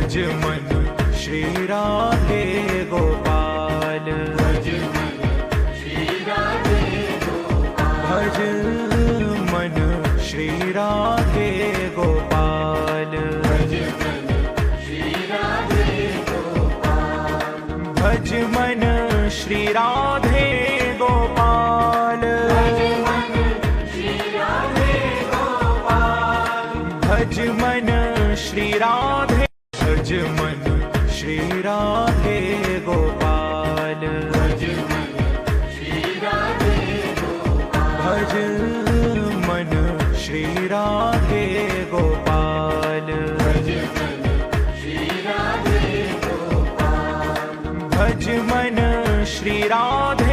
भज मन श्री राधे गोपाल, भज मन श्री राधे गोपाल, भज मन श्री राधे गोपाल, भज मन श्री राधे गोपाल, भज मन श्री राधे गोपाल, भज मन श्री राधे, भज मन श्री राधे गोपाल, भज मन श्री राधे गोपाल, भज मन श्री राधे गोपाल, भज मन श्री राधे गोपाल, भज मन श्री राधे